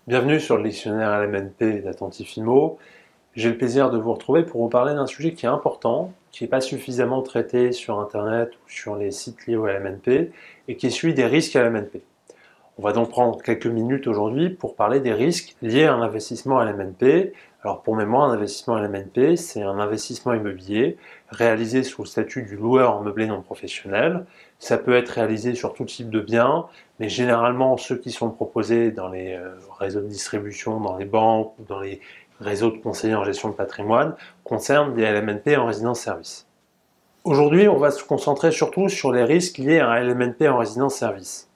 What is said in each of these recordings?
Bienvenue sur le dictionnaire LMNP d'Attentif IMO. J'ai le plaisir de vous retrouver pour vous parler d'un sujet qui est important, qui n'est pas suffisamment traité sur Internet ou sur les sites liés au LMNP, et qui est celui des risques LMNP. On va donc prendre quelques minutes aujourd'hui pour parler des risques liés à un investissement LMNP. Alors pour mémoire, un investissement LMNP, c'est un investissement immobilier réalisé sous le statut du loueur en meublé non professionnel. Ça peut être réalisé sur tout type de biens, mais généralement ceux qui sont proposés dans les réseaux de distribution, dans les banques ou dans les réseaux de conseillers en gestion de patrimoine concernent des LMNP en résidence-service. Aujourd'hui, on va se concentrer surtout sur les risques liés à un LMNP en résidence-service.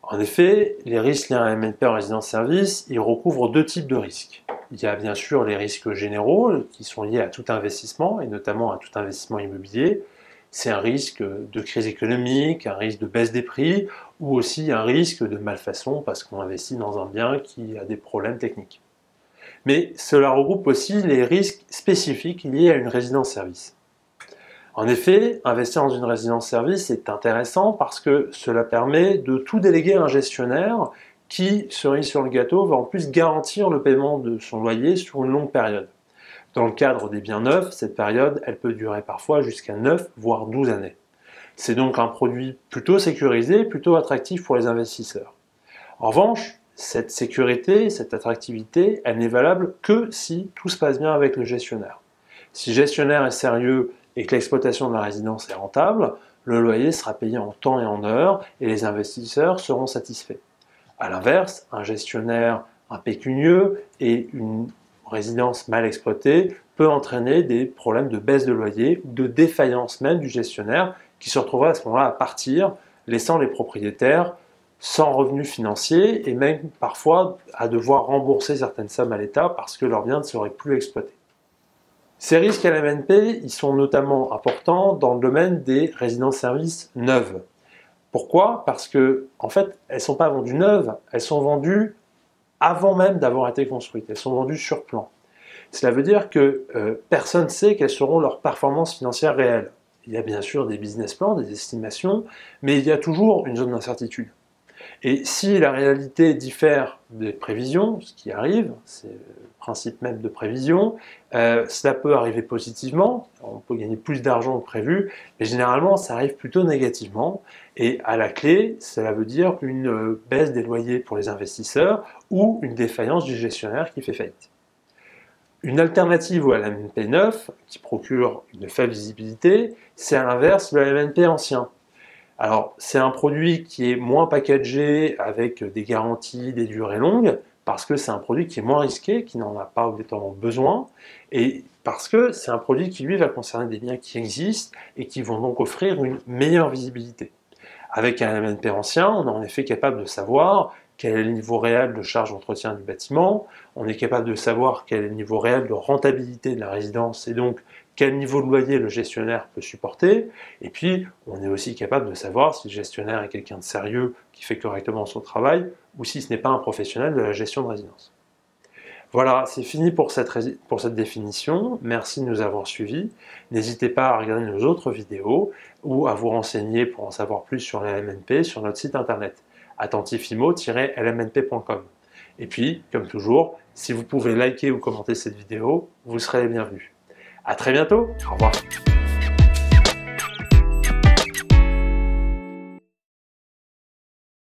En effet, les risques liés à un LMNP en résidence-service, ils recouvrent deux types de risques. Il y a bien sûr les risques généraux qui sont liés à tout investissement et notamment à tout investissement immobilier. C'est un risque de crise économique, un risque de baisse des prix ou aussi un risque de malfaçon parce qu'on investit dans un bien qui a des problèmes techniques. Mais cela regroupe aussi les risques spécifiques liés à une résidence-service. En effet, investir dans une résidence-service est intéressant parce que cela permet de tout déléguer à un gestionnaire qui, cerise sur le gâteau, va en plus garantir le paiement de son loyer sur une longue période. Dans le cadre des biens neufs, cette période, elle peut durer parfois jusqu'à 9 voire 12 années. C'est donc un produit plutôt sécurisé, plutôt attractif pour les investisseurs. En revanche, cette sécurité, cette attractivité, elle n'est valable que si tout se passe bien avec le gestionnaire. Si le gestionnaire est sérieux et que l'exploitation de la résidence est rentable, le loyer sera payé en temps et en heure et les investisseurs seront satisfaits. A l'inverse, un gestionnaire impécunieux et une résidence mal exploitée peut entraîner des problèmes de baisse de loyer ou de défaillance même du gestionnaire qui se retrouvera à ce moment-là à partir, laissant les propriétaires sans revenus financiers et même parfois à devoir rembourser certaines sommes à l'État parce que leur bien ne serait plus exploité. Ces risques LMNP, ils sont notamment importants dans le domaine des résidences-services neuves. Pourquoi? Parce que, en fait, elles ne sont pas vendues neuves, elles sont vendues avant même d'avoir été construites, elles sont vendues sur plan. Cela veut dire que personne ne sait quelles seront leurs performances financières réelles. Il y a bien sûr des business plans, des estimations, mais il y a toujours une zone d'incertitude. Et si la réalité diffère des prévisions, ce qui arrive, c'est le principe même de prévision, cela peut arriver positivement, on peut gagner plus d'argent que prévu, mais généralement ça arrive plutôt négativement, et à la clé, cela veut dire une baisse des loyers pour les investisseurs ou une défaillance du gestionnaire qui fait faillite. Une alternative au LMNP 9, qui procure une faible visibilité, c'est à l'inverse le LMNP ancien. Alors, c'est un produit qui est moins packagé avec des garanties, des durées longues, parce que c'est un produit qui est moins risqué, qui n'en a pas obligatoirement besoin, et parce que c'est un produit qui, lui, va concerner des biens qui existent et qui vont donc offrir une meilleure visibilité. Avec un LMNP ancien, on est en effet capable de savoir quel est le niveau réel de charge d'entretien du bâtiment, on est capable de savoir quel est le niveau réel de rentabilité de la résidence et donc quel niveau de loyer le gestionnaire peut supporter, et puis on est aussi capable de savoir si le gestionnaire est quelqu'un de sérieux qui fait correctement son travail ou si ce n'est pas un professionnel de la gestion de résidence. Voilà, c'est fini pour cette définition. Merci de nous avoir suivis. N'hésitez pas à regarder nos autres vidéos ou à vous renseigner pour en savoir plus sur les LMNP sur notre site internet attentifimo-lmnp.com. Et puis, comme toujours, si vous pouvez liker ou commenter cette vidéo, vous serez les bienvenus. À très bientôt, au revoir.